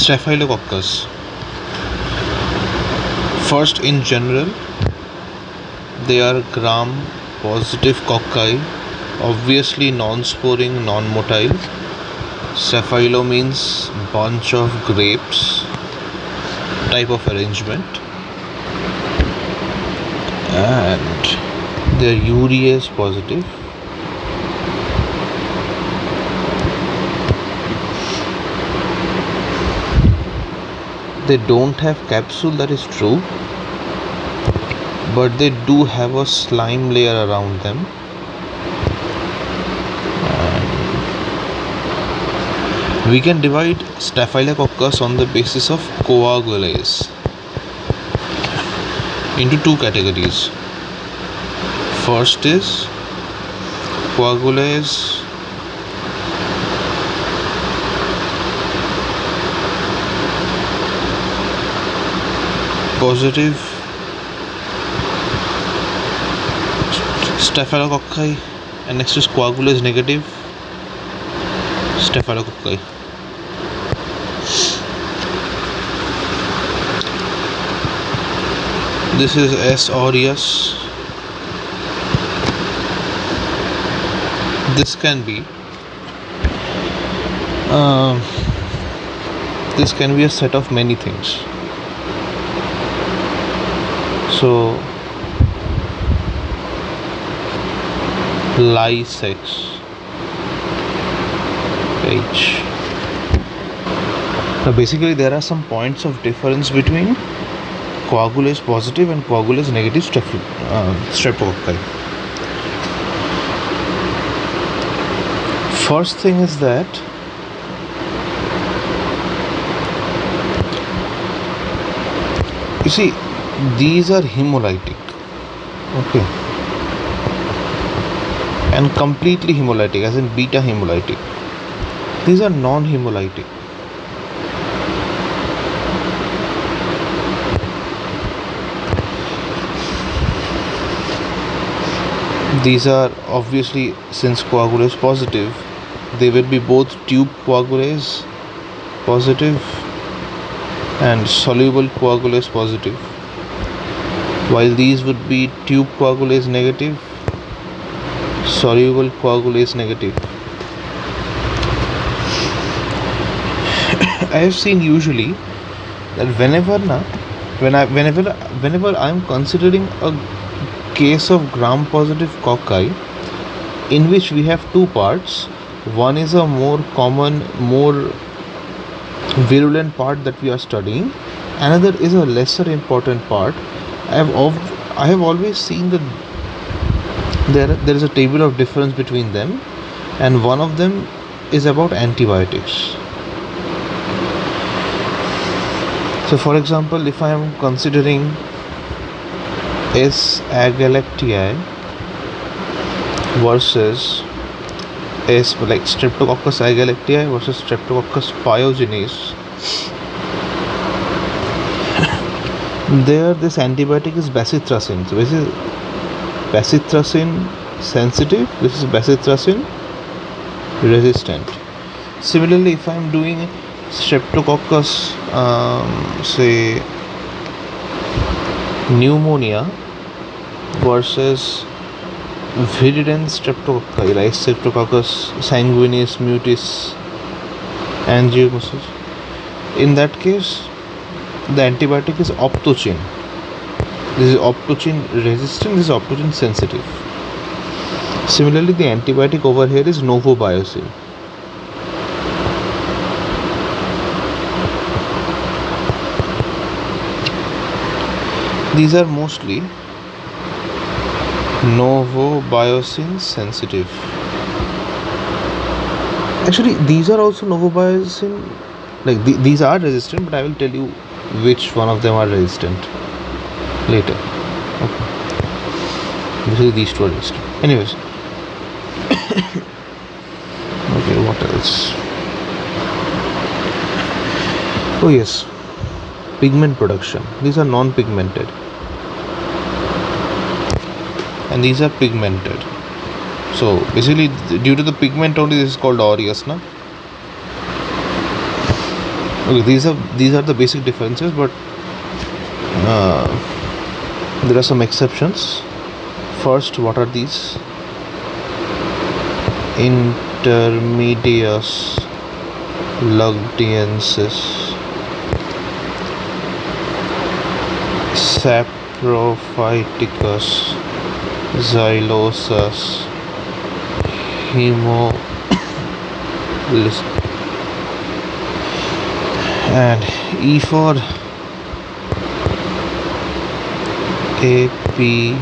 Staphylococcus. First, in general, they are gram-positive cocci, obviously non-sporing, non-motile. Staphylo means bunch of grapes type of arrangement, and they are urease positive. They don't have capsule, that is true, but they do have a slime layer around them. And we can divide Staphylococcus on the basis of coagulase into two categories. First is coagulase positive Staphylococci, and next is coagulase negative Staphylococci. This is S. aureus. This can be a set of many things. So Lysex H. Now basically there are some points of difference between coagulase positive and coagulase negative streptococci. First thing is that you see, these are hemolytic, okay, and completely hemolytic, as in beta hemolytic. These are non-hemolytic. These are obviously, since coagulase positive, they will be both tube coagulase positive and soluble coagulase positive, while these would be tube coagulase negative, soluble coagulase negative. I have seen usually that whenever I am considering a case of gram-positive cocci in which we have two parts, one is a more common, more virulent part that we are studying, another is a lesser important part. I have always seen that there is a table of difference between them, and one of them is about antibiotics. So for example, if I am considering S. agalactiae versus S, like Streptococcus agalactiae versus Streptococcus pyogenes, there this antibiotic is bacitracin. So this is bacitracin sensitive, this is bacitracin resistant. Similarly, if I am doing Streptococcus say pneumonia versus virulent streptococci, like Streptococcus sanguinis mutis angiomosis, in that case the antibiotic is optocin. This is optocin resistant, this is optocin sensitive. Similarly, the antibiotic over here is novobiocin. These are mostly novobiocin sensitive. Actually, these are also novobiocin, like these are resistant, but I will tell you which one of them are resistant later. Okay, basically these two are resistant. Anyways, okay, what else? Oh yes, pigment production. These are non-pigmented and these are pigmented. So basically due to the pigment only this is called aureus, na? Okay, these are the basic differences, but there are some exceptions. First, what are these? Intermedius lugdiensis, Saprophyticus, Xylosus, Hemolysis, and E for epidermidis.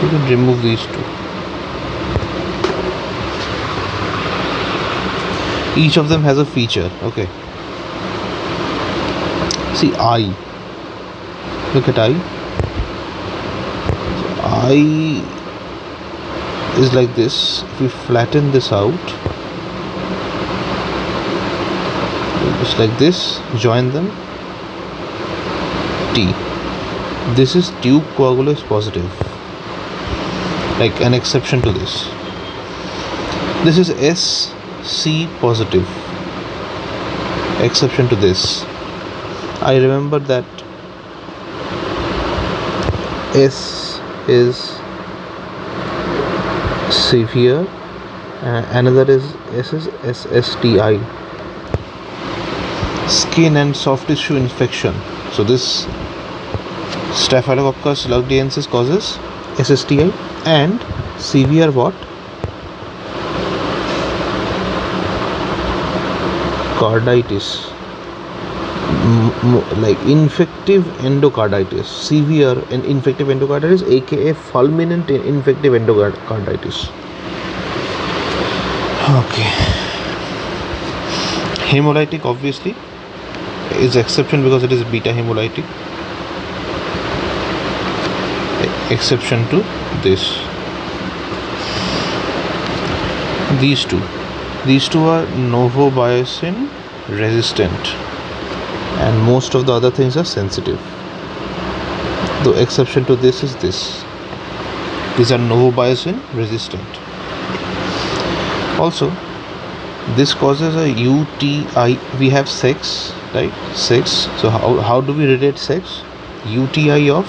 You can remove these two. Each of them has a feature. Okay. See, eye. Look at eye. Eye is like this. If we flatten this out, just like this, join them. T. This is tube coagulase positive. Like an exception to this. This is SC positive. Exception to this. I remember that S is severe, another is SSTI, skin and soft tissue infection. So this Staphylococcus lugdiensis causes SSTI and severe what? Carditis. Like infective endocarditis, severe and infective endocarditis, aka fulminant infective endocarditis. Okay. Hemolytic obviously is exception because it is beta hemolytic. Exception to this. These two are novobiocin resistant, and most of the other things are sensitive. The exception to this is this. These are novobiocin resistant. Also, this causes a UTI. We have sex, right? Sex. So how do we relate sex? UTI of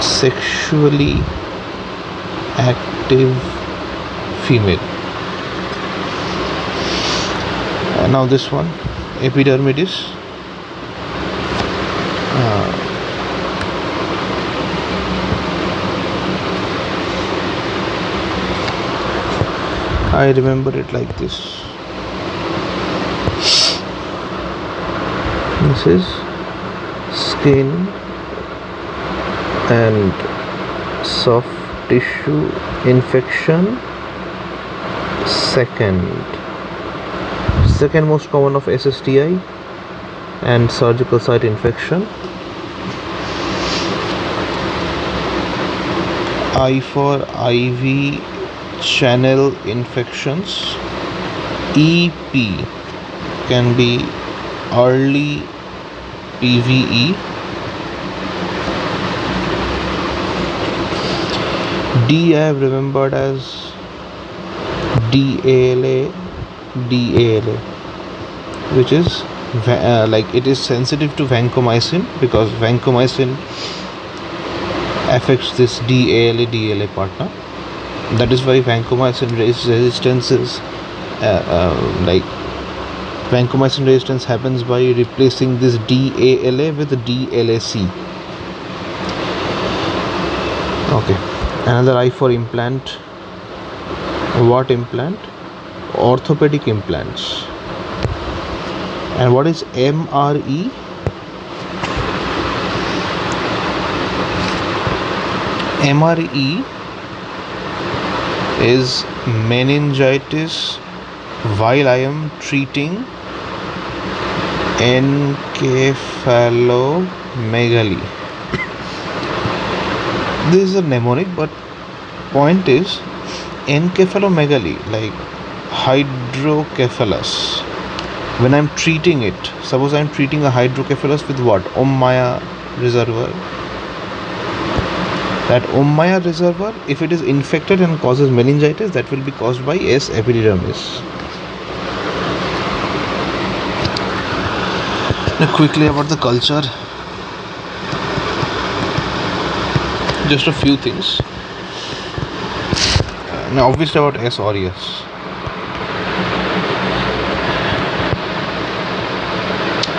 sexually active female. And now this one, epidermidis. I remember it like this. This is skin and soft tissue infection. Second most common of SSTI and surgical site infection. I for IV channel infections. EP can be early PVE. D I have remembered as DALA, which is like it is sensitive to vancomycin because vancomycin affects this DALA partner. That is why vancomycin resistance is like vancomycin resistance happens by replacing this DALA with DLAC. Okay, another I for implant. What implant? Orthopedic implants. And what is MRE? MRE is meningitis while I am treating encephalomegaly. This is a mnemonic, but point is encephalomegaly, like hydrocephalus. When I'm treating it, suppose I'm treating a hydrocephalus with what? Ommaya reservoir. That Ummaya reservoir, if it is infected and causes meningitis, that will be caused by S. epidermis. Now quickly about the culture, just a few things. Now obviously about S. aureus.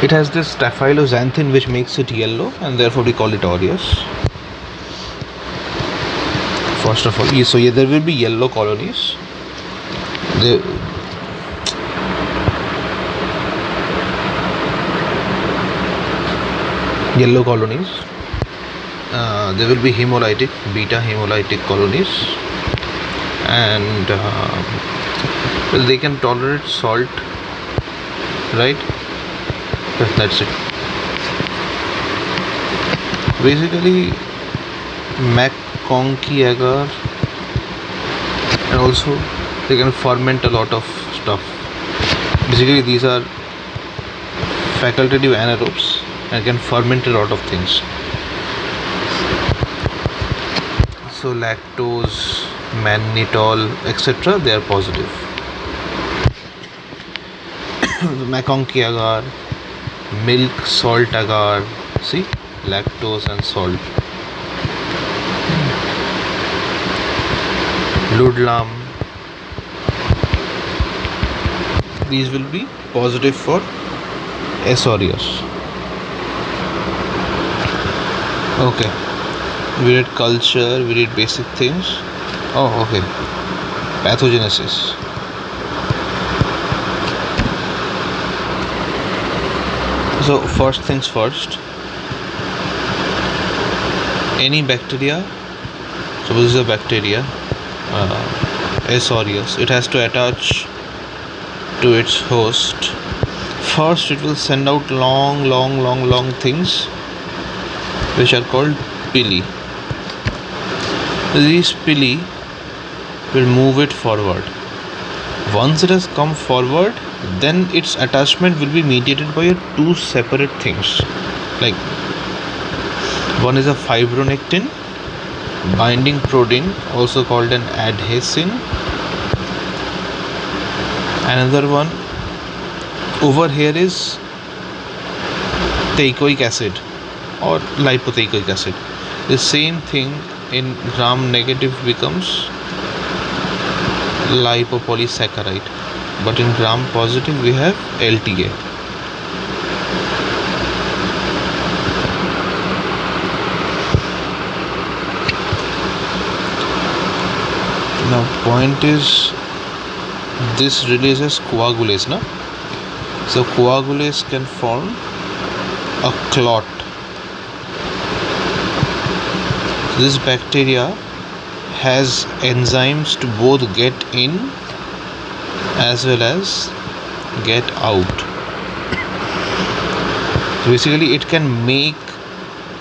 It has this staphyloxanthin which makes it yellow, and therefore we call it aureus. First of all, so yeah, there will be yellow colonies. Yellow colonies. There will be hemolytic, beta hemolytic colonies, and they can tolerate salt, right? That's it. Basically, McConkey agar, and also they can ferment a lot of stuff. Basically, these are facultative anaerobes and can ferment a lot of things. So lactose, mannitol, etc., they are positive. McConkey agar, milk salt agar, see, lactose and salt. Ludlam, these will be positive for S. aureus. Okay, we did culture, we did basic things. Oh, okay, pathogenesis. So first things first, any bacteria, suppose this is a bacteria, S. aureus, it has to attach to its host. First it will send out long things which are called pili. These pili will move it forward. Once it has come forward, then its attachment will be mediated by two separate things. Like, one is a fibronectin binding protein, also called an adhesin. Another one over here is teichoic acid or lipoteichoic acid. The same thing in gram negative becomes lipopolysaccharide, but in gram positive we have LTA. Now point is, this releases coagulase, na? So coagulase can form a clot. This bacteria has enzymes to both get in as well as get out. So basically it can make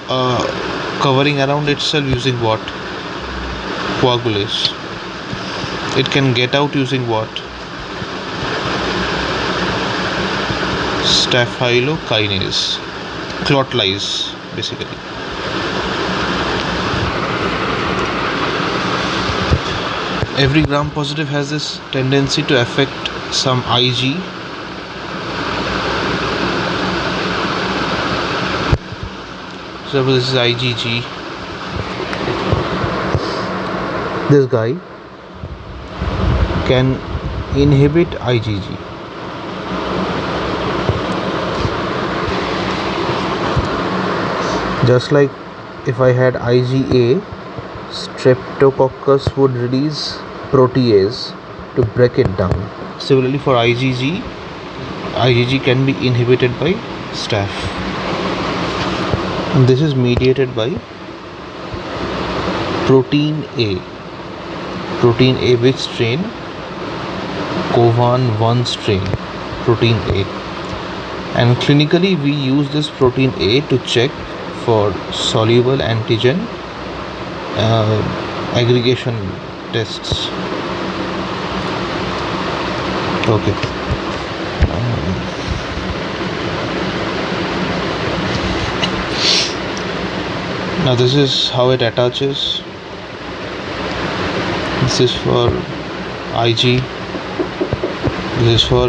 a covering around itself using what? Coagulase. It can get out using what? Staphylokinase. Clot lyse, basically. Every gram positive has this tendency to affect some Ig. So this is IgG. This guy can inhibit IgG. Just like if I had IgA, Streptococcus would release protease to break it down. Similarly for IgG, IgG can be inhibited by staph. And this is mediated by protein A. Protein A, which strain? Covan 1 strain, protein A. And clinically we use this protein A to check for soluble antigen aggregation tests. Okay. Now this is how it attaches. This is for IG. This is for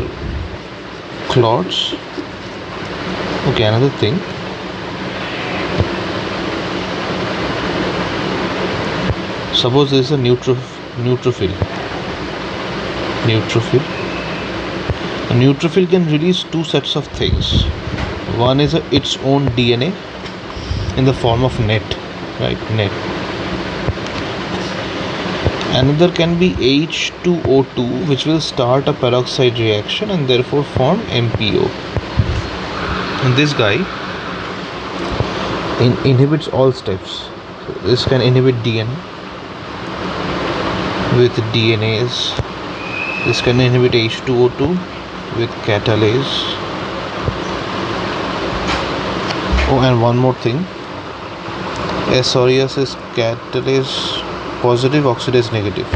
clots. Okay, another thing. Suppose there is a neutrophil. A neutrophil can release two sets of things. One is its own DNA in the form of net. Net. Another can be H2O2, which will start a peroxide reaction and therefore form MPO. And this guy inhibits all steps. So this can inhibit DNA with DNase. This can inhibit H2O2 with catalase. Oh, and one more thing. S. aureus is catalase positive, oxidase negative,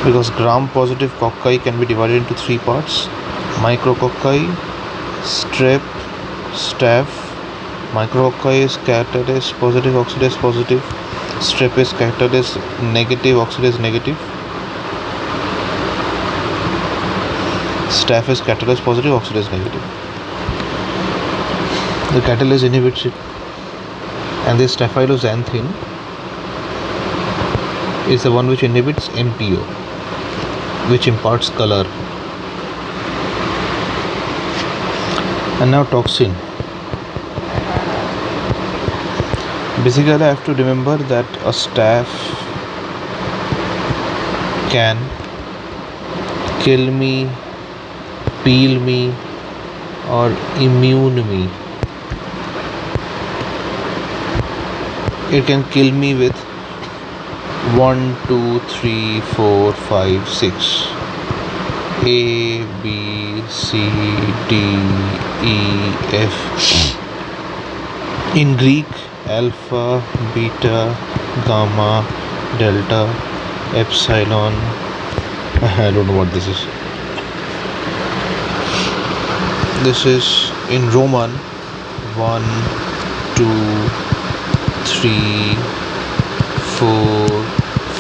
because gram-positive cocci can be divided into three parts: micrococci, strep, staph. Micrococci is catalase positive, oxidase positive. Strep is catalase negative, oxidase negative. Staph is catalase positive, oxidase negative. The catalase inhibits it, and this staphyloxanthin is the one which inhibits MPO, which imparts color. And now toxin. Basically, I have to remember that a staph can kill me, peel me, or immune me. It can kill me with 1, 2, 3, 4, 5, 6. A, B, C, D, E, F. In Greek, alpha, beta, gamma, delta, epsilon. I don't know what this is. This is in Roman 1, 2, 3, 4,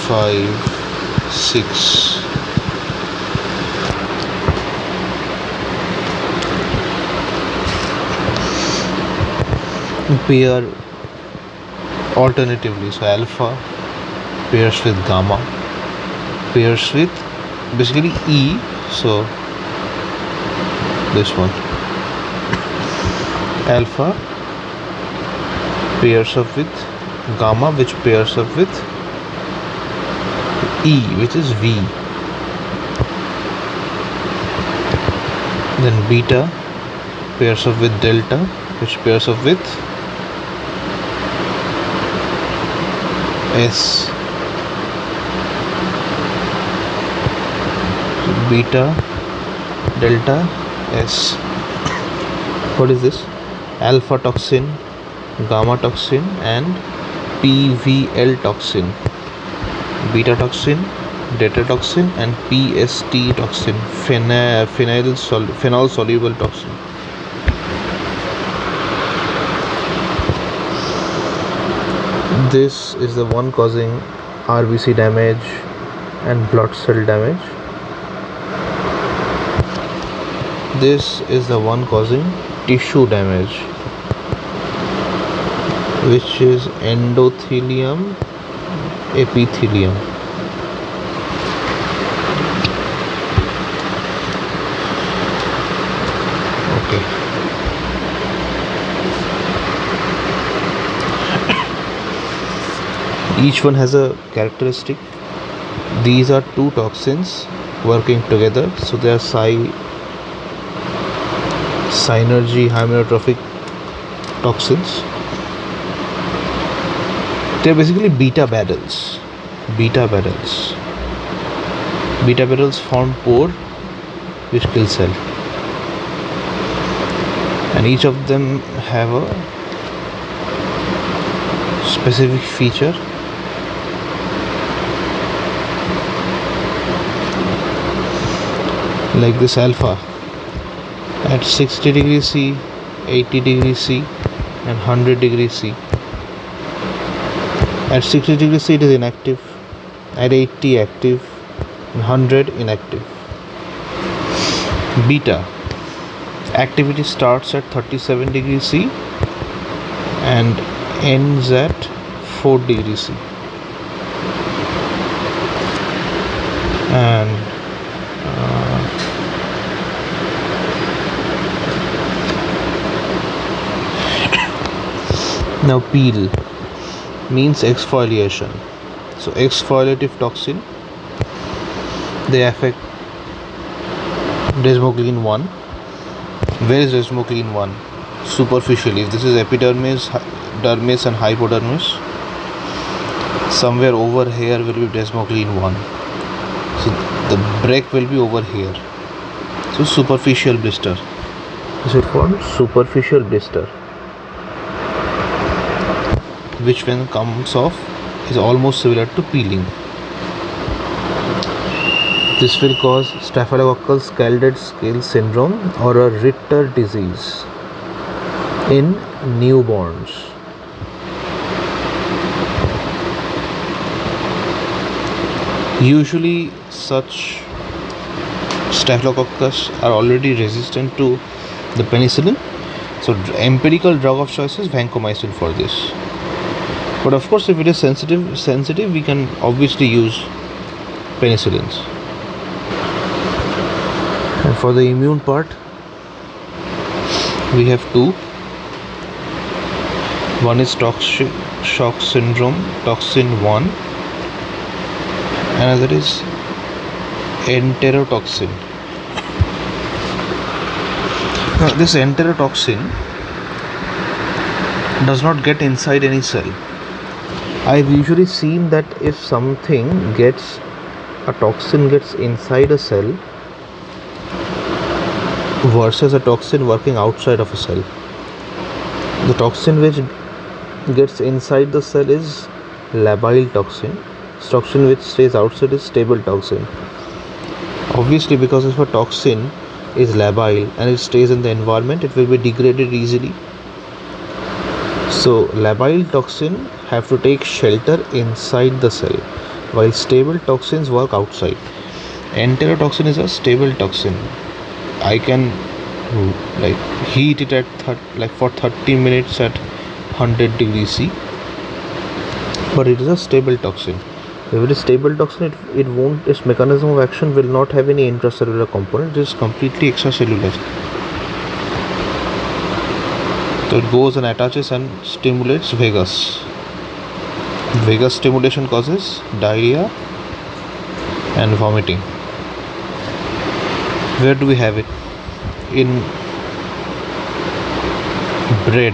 5, 6. Pair alternatively, so alpha pairs with gamma, pairs with basically E, so this one. Alpha pairs up with gamma, which pairs up with E, which is V. Then beta pairs up with delta, which pairs up with S. Beta, delta, S. What is this? Alpha toxin, gamma toxin, and PVL toxin. Beta toxin, delta toxin, and PST toxin, phenol soluble toxin. This is the one causing RBC damage and blood cell damage. This is the one causing tissue damage, which is endothelium, epithelium. Okay. Each one has a characteristic. These are two toxins working together, so they are synergy hymerotrophic toxins. They are basically beta barrels. Beta barrels form pore which kill cell, and each of them have a specific feature. Like this alpha at 60 degrees C, 80 degrees C, and 100 degrees C, At 60 degrees C it is inactive, at 80 active, 100 inactive. Beta activity starts at 37 degrees C and ends at 4 degrees C. And now peel means exfoliation. So exfoliative toxin, they affect desmoglein 1. Where is desmoglein 1? Superficially. If this is epidermis, dermis and hypodermis, somewhere over here will be desmoglein 1. So the break will be over here. So superficial blister. This is called superficial blister, which when comes off is almost similar to peeling. This will cause Staphylococcus scalded scale syndrome or a Ritter disease in newborns. Usually such Staphylococcus are already resistant to the penicillin, so empirical drug of choice is vancomycin for this. But of course, if it is sensitive, we can obviously use penicillins. And for the immune part, we have two. One is toxic shock syndrome, toxin 1. Another is enterotoxin. Now, this enterotoxin does not get inside any cell. I've usually seen that if a toxin gets inside a cell versus a toxin working outside of a cell, the toxin which gets inside the cell is labile toxin. Toxin which stays outside is stable toxin. Obviously, because if a toxin is labile and it stays in the environment, it will be degraded easily. So labile toxin have to take shelter inside the cell, while stable toxins work outside. Enterotoxin is a stable toxin. I can heat it at for 30 minutes at 100 degrees C, but it is a stable toxin. If it is stable toxin, its mechanism of action will not have any intracellular component. It is completely extracellular. So it goes and attaches and stimulates vagus. Vagus stimulation causes diarrhea and vomiting. Where do we have it? In bread.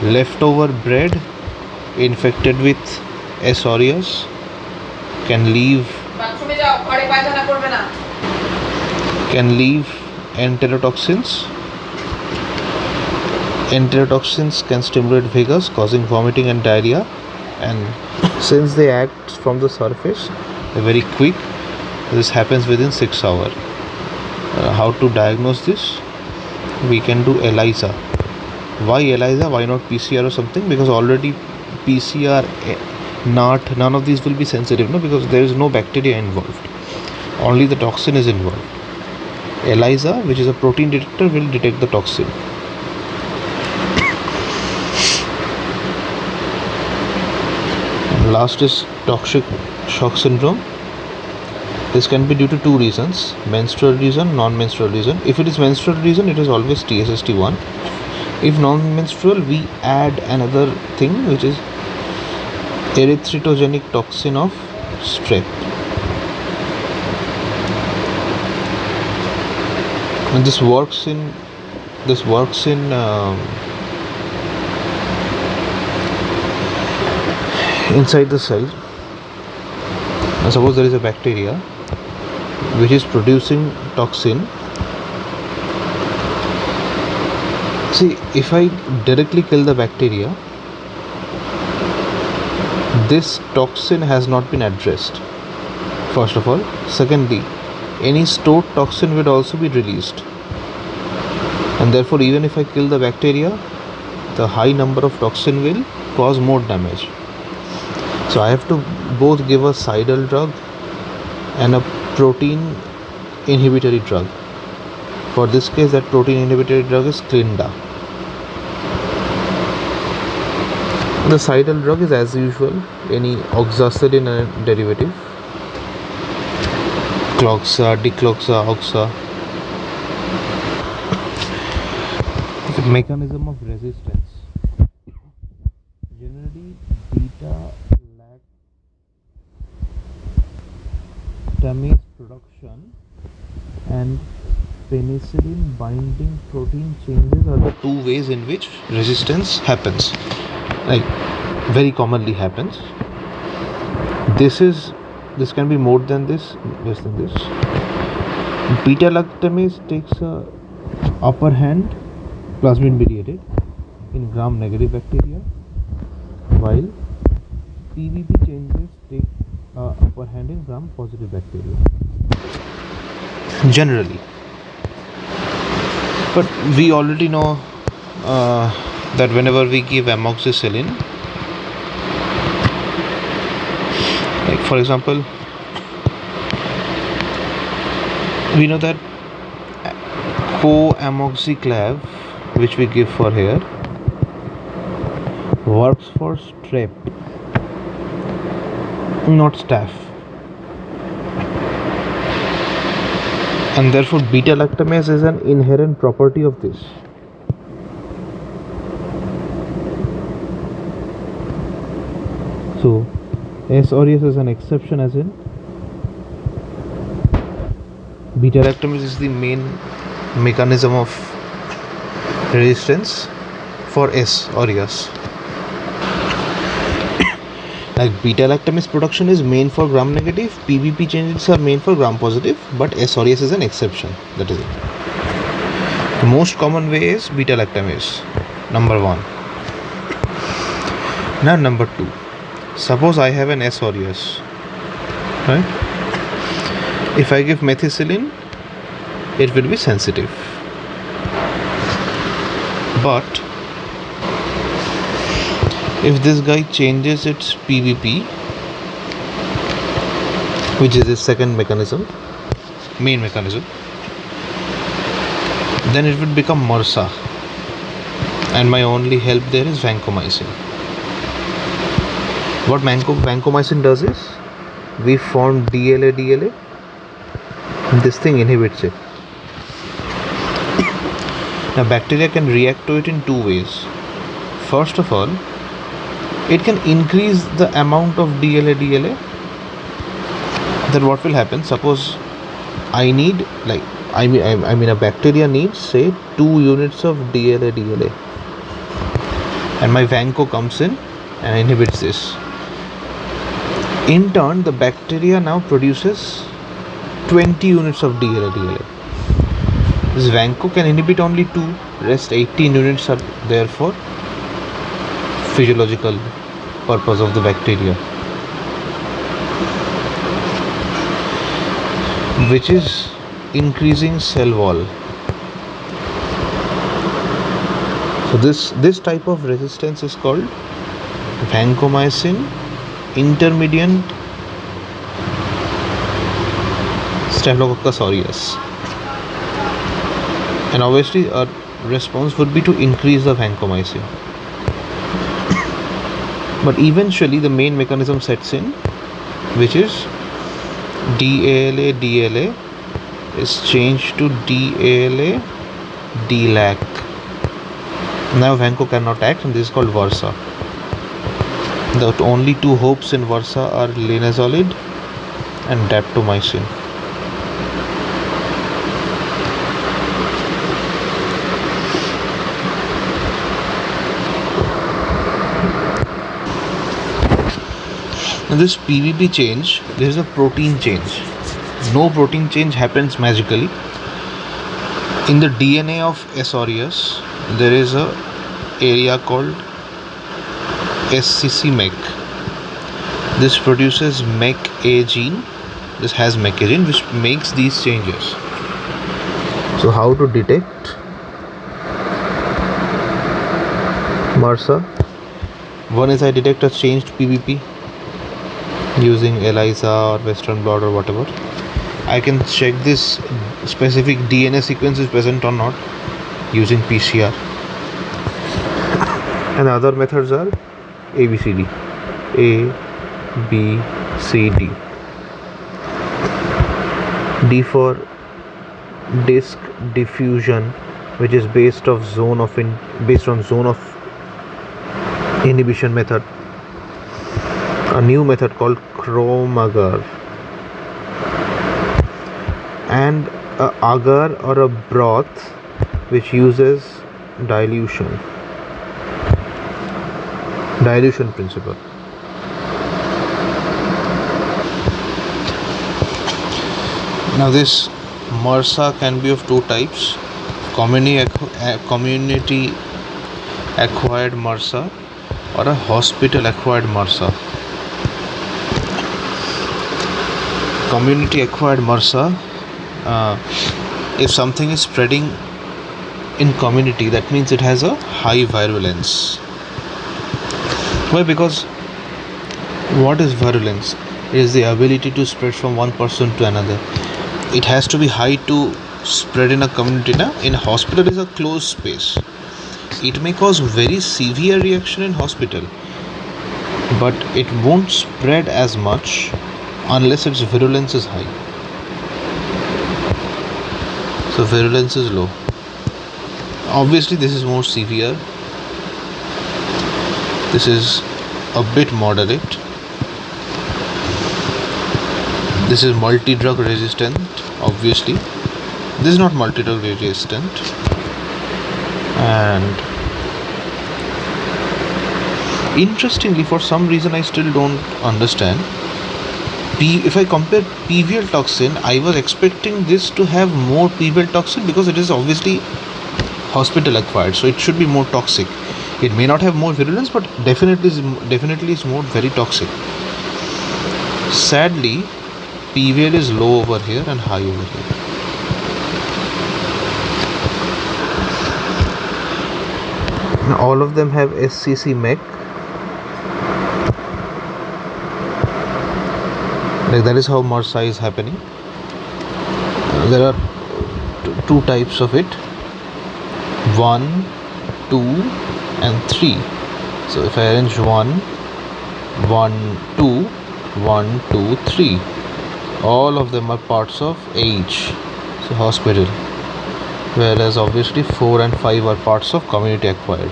Leftover bread infected with S. aureus can leave enterotoxins. Enterotoxins can stimulate vagus, causing vomiting and diarrhea, and since they act from the surface, they're very quick. This happens within 6 hours. How to diagnose this? We can do ELISA. Why ELISA? Why not PCR or something? Because already PCR, none of these will be sensitive, because there is no bacteria involved. Only the toxin is involved. ELISA, which is a protein detector, will detect the toxin. And last is toxic shock syndrome. This can be due to two reasons: menstrual reason, non-menstrual reason. If it is menstrual reason, it is always TSST1. If non-menstrual, we add another thing, which is erythritogenic toxin of strep. And this works in inside the cell. And suppose there is a bacteria which is producing toxin. See, if I directly kill the bacteria, this toxin has not been addressed, first of all. Secondly, any stored toxin will also be released, and therefore even if I kill the bacteria, the high number of toxin will cause more damage. So I have to both give a cidal drug and a protein inhibitory drug. For this case, that protein inhibitory drug is Clinda. The cidal drug is as usual any oxacillin derivative, Cloxa, Dicloxa, Oxa. The mechanism of resistance. Generally, beta-lactamase production and penicillin binding protein changes are the two ways in which resistance happens. Like very commonly happens. This can be more than this, less than this. Beta-lactamase takes a upper hand, plasmid mediated, in gram-negative bacteria, while PVP changes take upper hand in gram-positive bacteria. Generally, but we already know that whenever we give amoxicillin, like for example, we know that co-amoxiclav, which we give for hair, works for strep, not staph, and therefore beta-lactamase is an inherent property of this. So S aureus is an exception, as in beta-lactamase is the main mechanism of resistance for S aureus. Like beta-lactamase production is main for gram-negative, PVP changes are main for gram-positive, but S aureus is an exception. That is it. The most common way is beta-lactamase, number 1. Now number 2. Suppose I have an S aureus, right? If I give methicillin, it will be sensitive. But if this guy changes its PVP, which is its second mechanism, main mechanism, then it will become MRSA, and my only help there is vancomycin. What vancomycin does is, we form DLA, and this thing inhibits it. Now bacteria can react to it in two ways. First of all, it can increase the amount of DLA. Then what will happen? Suppose I need, a bacteria needs say 2 units of DLA, and my vanco comes in and inhibits this. In turn, the bacteria now produces 20 units of DLA. This vanco can inhibit only 2, rest 18 units are there for physiological purpose of the bacteria, which is increasing cell wall. So this type of resistance is called vancomycin intermediate Staphylococcus aureus, and obviously our response would be to increase the vancomycin. But eventually the main mechanism sets in, which is DLA is changed to DLA-DLAC. Now vanco cannot act, and this is called VRSA. The only two hopes in VRSA are linezolid and daptomycin. Now this PVP change, there is a protein change. No protein change happens magically. In the DNA of S aureus, there is a area called SCC-MEC. This produces MEC-A gene. This has MEC-A gene which makes these changes. So how to detect MRSA? One is I detect a changed PVP. using ELISA or Western blot or whatever. I can check this specific DNA sequence is present or not using PCR. And other methods are ABCD. A, B, C, D. D for disk diffusion, which is based on zone of inhibition method. A new method called Chrome-Agar, and a agar or a broth which uses dilution principle. Now this MRSA can be of two types: community acquired MRSA or a hospital acquired MRSA. Community acquired MRSA, if something is spreading in community, that means it has a high virulence. Why? Because what is virulence? It is the ability to spread from one person to another. It has to be high to spread in a community. In a hospital is a closed space. It may cause very severe reaction in hospital, but it won't spread as much unless its virulence is high. So virulence is low. Obviously this is more severe. This is a bit moderate. This is multi-drug resistant. Obviously this is not multi-drug resistant. And interestingly, for some reason I still don't understand, if I compare PVL toxin, I was expecting this to have more PVL toxin because it is obviously hospital acquired, so it should be more toxic. It may not have more virulence, but definitely is more very toxic. Sadly, PVL is low over here and high over here. Now, all of them have SCC MEC. Like that is how MRSA is happening. There are two types of it: 1, 2, and 3. So if I arrange 1, 1, 2, 1, 2, 3, all of them are parts of H, so hospital, whereas obviously 4 and 5 are parts of community acquired.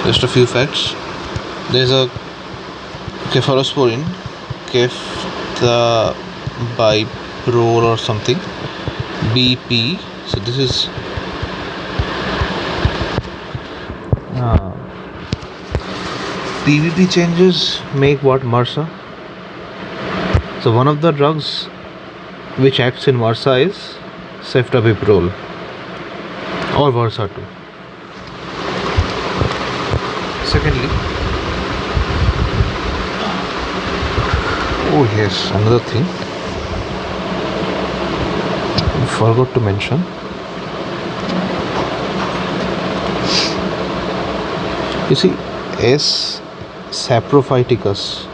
Just a few facts. There is a cephalosporin, ceftabiprole or something, BP. So this is PVP changes make what MRSA. So one of the drugs which acts in MRSA is ceftabiprole or MRSA 2. Secondly, oh yes, another thing I forgot to mention. You see, S. saprophyticus,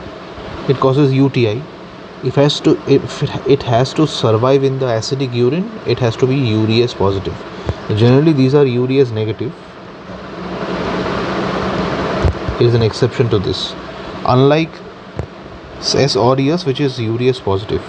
it causes UTI. If it has to survive in the acidic urine, it has to be urease positive. Generally these are urease negative. It is an exception to this, unlike S. aureus, which is urease positive.